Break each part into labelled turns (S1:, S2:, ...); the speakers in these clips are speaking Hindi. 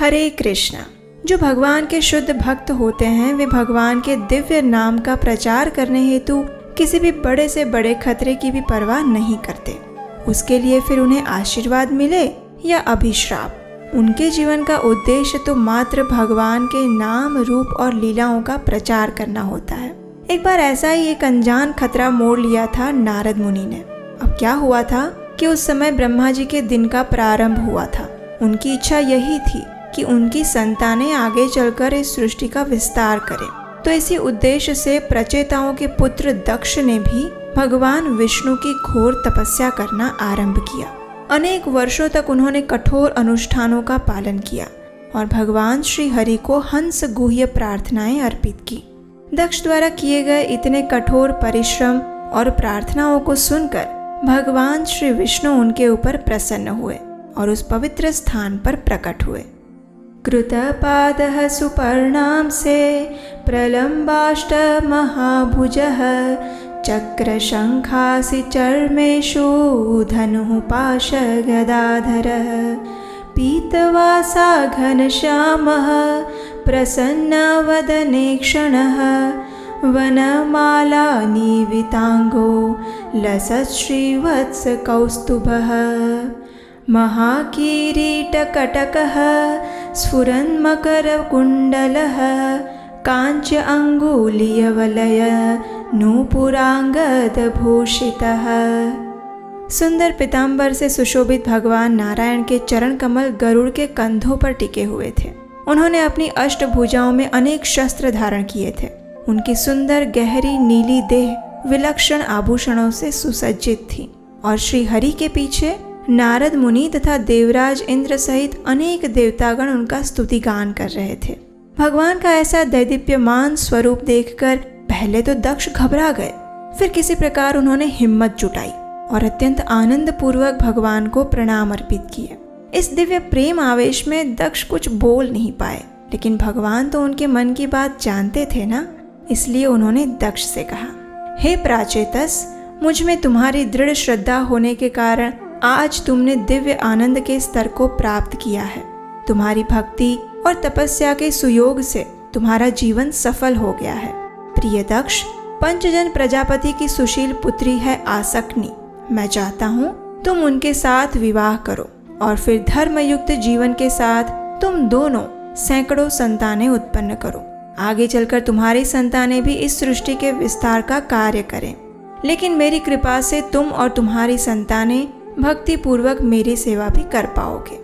S1: हरे कृष्णा। जो भगवान के शुद्ध भक्त होते हैं वे भगवान के दिव्य नाम का प्रचार करने हेतु किसी भी बड़े से बड़े खतरे की भी परवाह नहीं करते। उसके लिए फिर उन्हें आशीर्वाद मिले या अभिश्राप, उनके जीवन का उद्देश्य तो मात्र भगवान के नाम, रूप और लीलाओं का प्रचार करना होता है। एक बार ऐसा ही एक अनजान खतरा मोड़ लिया था नारद मुनि ने। अब क्या हुआ था कि उस समय ब्रह्मा जी के दिन का प्रारंभ हुआ था। उनकी इच्छा यही थी कि उनकी संतानें आगे चलकर इस सृष्टि का विस्तार करें। तो इसी उद्देश्य से प्रचेताओं के पुत्र दक्ष ने भी भगवान विष्णु की घोर तपस्या करना आरंभ किया। अनेक वर्षों तक उन्होंने कठोर अनुष्ठानों का पालन किया और भगवान श्री हरि को हंस गुह्य प्रार्थनाएं अर्पित की। दक्ष द्वारा किए गए इतने कठोर परिश्रम और प्रार्थनाओं को सुनकर भगवान श्री विष्णु उनके ऊपर प्रसन्न हुए और उस पवित्र स्थान पर प्रकट हुए। कृतपादः सुपर्णां से प्रलम्बाष्ट महाभुजः चक्रशङ्खासि चर्मेषु धनुः पाशगदाधरः पीतवासा घनश्यामः प्रसन्नवदने क्षणः वनमाला निविताङ्गो लसच्छ्रीवत्सकौस्तुभः महाकिरीटकटकः स्फुरन्मकरकुण्डलः काञ्च अङ्गुलीयवलय नूपुराङ्गदभूषितः। सुंदर पीताम्बर से सुशोभित भगवान नारायण के चरण कमल गरुड़ के कंधों पर टिके हुए थे। उन्होंने अपनी अष्टभुजाओं में अनेक शस्त्र धारण किए थे। उनकी सुंदर गहरी नीली देह विलक्षण आभूषणों से सुसज्जित थी और श्री हरि के पीछे नारद मुनि तथा देवराज इंद्र सहित अनेक देवतागण उनका स्तुति गान कर रहे थे। भगवान का ऐसा दैदीप्यमान स्वरूप देखकर पहले तो दक्ष घबरा गए, फिर किसी प्रकार उन्होंने हिम्मत जुटाई और अत्यंत आनंद पूर्वक भगवान को प्रणाम अर्पित किए। इस दिव्य प्रेम आवेश में दक्ष कुछ बोल नहीं पाए, लेकिन भगवान तो उनके मन की बात जानते थे ना, इसलिए उन्होंने दक्ष से कहा, हे प्राचेतस, मुझ में तुम्हारी दृढ़ श्रद्धा होने के कारण आज तुमने दिव्य आनंद के स्तर को प्राप्त किया है। तुम्हारी भक्ति और तपस्या के सुयोग से तुम्हारा जीवन सफल हो गया है। प्रिय दक्ष, पंचजन प्रजापति की सुशील पुत्री है आसक्नी। मैं चाहता हूँ तुम उनके साथ विवाह करो और फिर धर्मयुक्त जीवन के साथ तुम दोनों सैकड़ों संतानें उत्पन्न करो। आगे चलकर तुम्हारी संतानें भी इस सृष्टि के विस्तार का कार्य करें, लेकिन मेरी कृपा से तुम और तुम्हारी संतानें भक्ति पूर्वक मेरी सेवा भी कर पाओगे।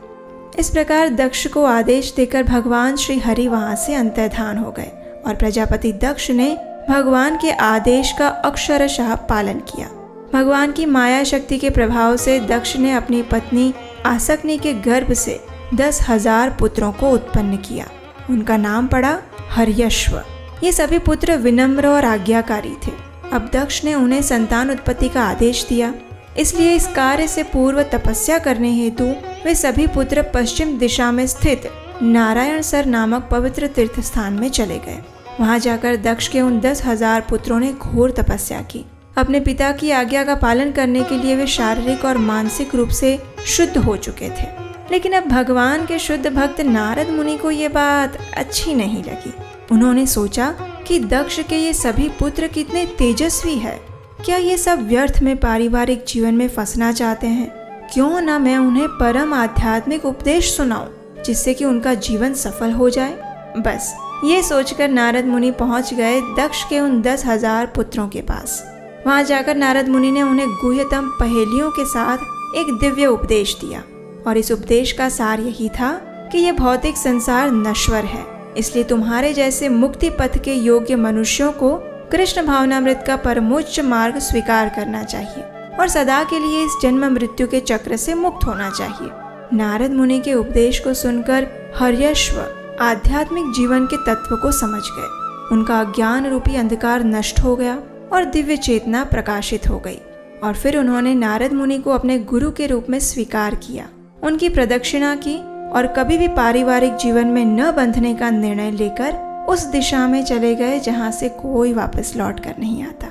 S1: इस प्रकार दक्ष को आदेश देकर भगवान श्री हरि वहां से अंतर्धान हो गए और प्रजापति दक्ष ने भगवान के आदेश का अक्षरशः पालन किया। भगवान की माया शक्ति के प्रभाव से दक्ष ने अपनी पत्नी आसक्नी के गर्भ से 10,000 पुत्रों को उत्पन्न किया। उनका नाम पड़ा हर्यश्व। ये सभी पुत्र विनम्र और आज्ञाकारी थे। अब दक्ष ने उन्हें संतान उत्पत्ति का आदेश दिया, इसलिए इस कार्य से पूर्व तपस्या करने हेतु वे सभी पुत्र पश्चिम दिशा में स्थित नारायण सर नामक पवित्र तीर्थ स्थान में चले गए। वहां जाकर दक्ष के उन 10,000 पुत्रों ने घोर तपस्या की। अपने पिता की आज्ञा का पालन करने के लिए वे शारीरिक और मानसिक रूप से शुद्ध हो चुके थे। लेकिन अब भगवान के शुद्ध भक्त नारद मुनि को ये बात अच्छी नहीं लगी। उन्होंने सोचा कि दक्ष के ये सभी पुत्र कितने तेजस्वी है, क्या ये सब व्यर्थ में पारिवारिक जीवन में फंसना चाहते हैं? क्यों ना मैं उन्हें परम आध्यात्मिक उपदेश सुनाऊं, जिससे कि उनका जीवन सफल हो जाए। बस ये सोचकर नारद मुनि पहुंच गए दक्ष के उन 10,000 पुत्रों के पास। वहां जाकर नारद मुनि ने उन्हें गुह्यतम पहेलियों के साथ एक दिव्य उपदेश दिया और इस उपदेश का सार यही था कि यह भौतिक संसार नश्वर है, इसलिए तुम्हारे जैसे मुक्ति पथ के योग्य मनुष्यों को कृष्ण भावनामृत का परमोच्च मार्ग स्वीकार करना चाहिए और सदा के लिए इस जन्म मृत्यु के चक्र से मुक्त होना चाहिए। नारद मुनि के उपदेश को सुनकर हर्यश्व आध्यात्मिक जीवन के तत्व को समझ गए। उनका अज्ञान रूपी अंधकार नष्ट हो गया और दिव्य चेतना प्रकाशित हो गई और फिर उन्होंने नारद मुनि को अपने गुरु के रूप में स्वीकार किया, उनकी प्रदक्षिणा की और कभी भी पारिवारिक जीवन में न बंधने का निर्णय लेकर उस दिशा में चले गए जहां से कोई वापस लौट कर नहीं आता।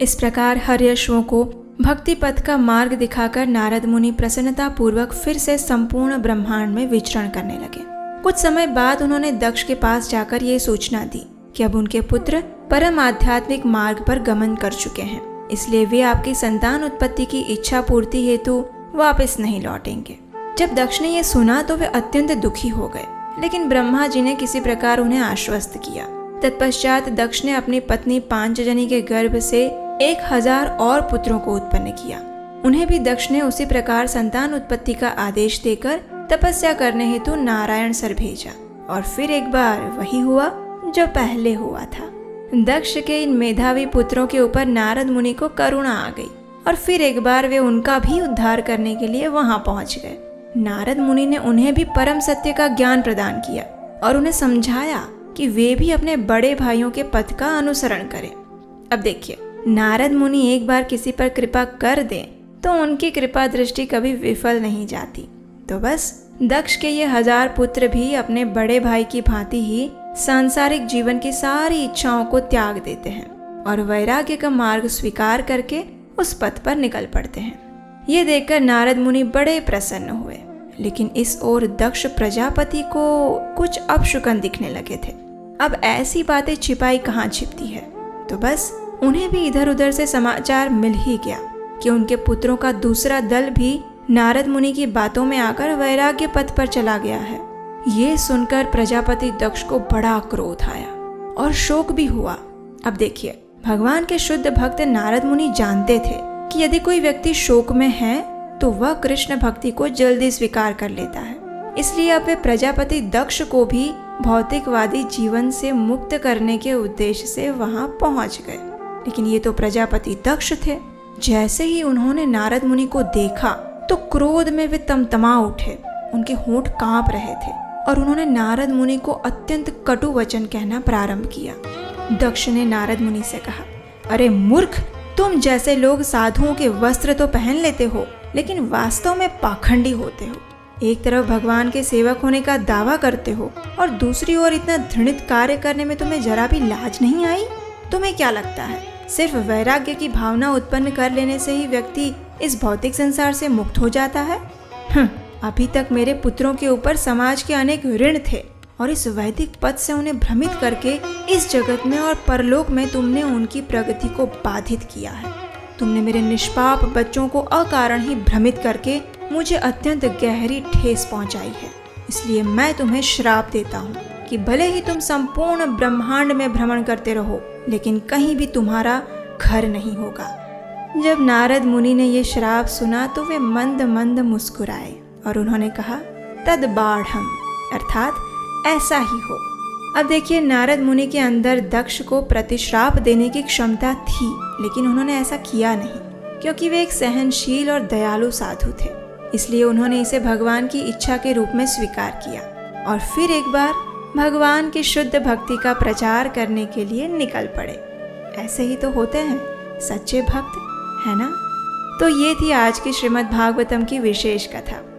S1: इस प्रकार हर्यश्वों को भक्ति पथ का मार्ग दिखाकर नारद मुनि प्रसन्नता पूर्वक फिर से संपूर्ण ब्रह्मांड में विचरण करने लगे। कुछ समय बाद उन्होंने दक्ष के पास जाकर ये सूचना दी कि अब उनके पुत्र परम आध्यात्मिक मार्ग पर गमन कर चुके हैं, इसलिए वे आपकी संतान उत्पत्ति की इच्छा पूर्ति हेतु वापस नहीं लौटेंगे। जब दक्ष ने यह सुना तो वे अत्यंत दुखी हो गए, लेकिन ब्रह्मा जी ने किसी प्रकार उन्हें आश्वस्त किया। तत्पश्चात दक्ष ने अपनी पत्नी पांचजनी के गर्भ से 1000 और पुत्रों को उत्पन्न किया। उन्हें भी दक्ष ने उसी प्रकार संतान उत्पत्ति का आदेश देकर तपस्या करने हेतु नारायण सर भेजा, और फिर एक बार वही हुआ जो पहले हुआ था। दक्ष के इन मेधावी पुत्रों के ऊपर नारद मुनि को करुणा आ गई, और फिर एक बार वे उनका भी उद्धार करने के लिए वहां पहुंच गए। नारद मुनि ने उन्हें भी परम सत्य का ज्ञान प्रदान किया और उन्हें समझाया कि वे भी अपने बड़े भाइयों के पथ का अनुसरण करें। अब देखिए, नारद मुनि एक बार किसी पर कृपा कर दें तो उनकी कृपा दृष्टि कभी विफल नहीं जाती। तो बस दक्ष के ये 1000 पुत्र भी अपने बड़े भाई की भांति ही सांसारिक जीवन की सारी इच्छाओं को त्याग देते हैं और वैराग्य का मार्ग स्वीकार करके उस पथ पर निकल पड़ते हैं। ये देखकर नारद मुनि बड़े प्रसन्न हुए, लेकिन इस ओर दक्ष प्रजापति को कुछ अपशकुन दिखने लगे थे। अब ऐसी बातें छिपाई कहाँ छिपती है, तो बस उन्हें भी इधर उधर से समाचार मिल ही गया कि उनके पुत्रों का दूसरा दल भी नारद मुनि की बातों में आकर वैराग्य पथ पर चला गया है। ये सुनकर प्रजापति दक्ष को बड़ा क्रोध आया और शोक भी हुआ। अब देखिए, भगवान के शुद्ध भक्त नारद मुनि जानते थे कि यदि कोई व्यक्ति शोक में है तो वह कृष्ण भक्ति को जल्दी स्वीकार कर लेता है। इसलिए अब वे प्रजापति दक्ष को भी भौतिकवादी जीवन से मुक्त करने के उद्देश्य से वहां पहुंच गए। लेकिन ये तो प्रजापति दक्ष थे। जैसे ही उन्होंने नारद मुनि को देखा तो क्रोध में वे तमतमा उठे, उनके होंठ कांप रहे थे और उन्होंने नारद मुनि को अत्यंत कटु वचन कहना प्रारंभ किया। दक्ष ने नारद मुनि से कहा, अरे मूर्ख, तुम जैसे लोग साधुओं के वस्त्र तो पहन लेते हो, लेकिन वास्तव में पाखंडी होते हो। एक तरफ भगवान के सेवक होने का दावा करते हो और दूसरी ओर इतना घृणित कार्य करने में तुम्हें जरा भी लाज नहीं आई। तुम्हें क्या लगता है सिर्फ वैराग्य की भावना उत्पन्न कर लेने से ही व्यक्ति इस भौतिक संसार से मुक्त हो जाता है? अभी तक मेरे पुत्रों के ऊपर समाज के अनेक ऋण थे और इस वैदिक पद से उन्हें भ्रमित करके इस जगत में और परलोक में तुमने उनकी प्रगति को बाधित किया है। तुमने मेरे निष्पाप बच्चों को अकारण ही भ्रमित करके मुझे अत्यंत गहरी ठेस पहुंचाई है। इसलिए मैं तुम्हें श्राप देता हूँ कि भले ही तुम संपूर्ण ब्रह्मांड में भ्रमण करते रहो, लेकिन कहीं भी तुम्हारा घर नहीं होगा। जब नारद मुनि ने ये श्राप सुना तो वे मंद मंद मुस्कुराए और उन्होंने कहा, तद बाढ़म, अर्थात ऐसा ही हो। अब देखिए, नारद मुनि के अंदर दक्ष को प्रतिश्राप देने की क्षमता थी, लेकिन उन्होंने ऐसा किया नहीं क्योंकि वे एक सहनशील और दयालु साधु थे। इसलिए उन्होंने इसे भगवान की इच्छा के रूप में स्वीकार किया और फिर एक बार भगवान की शुद्ध भक्ति का प्रचार करने के लिए निकल पड़े। ऐसे ही तो होते हैं सच्चे भक्त, है ना? तो ये थी आज की श्रीमद् भागवतम की विशेष कथा।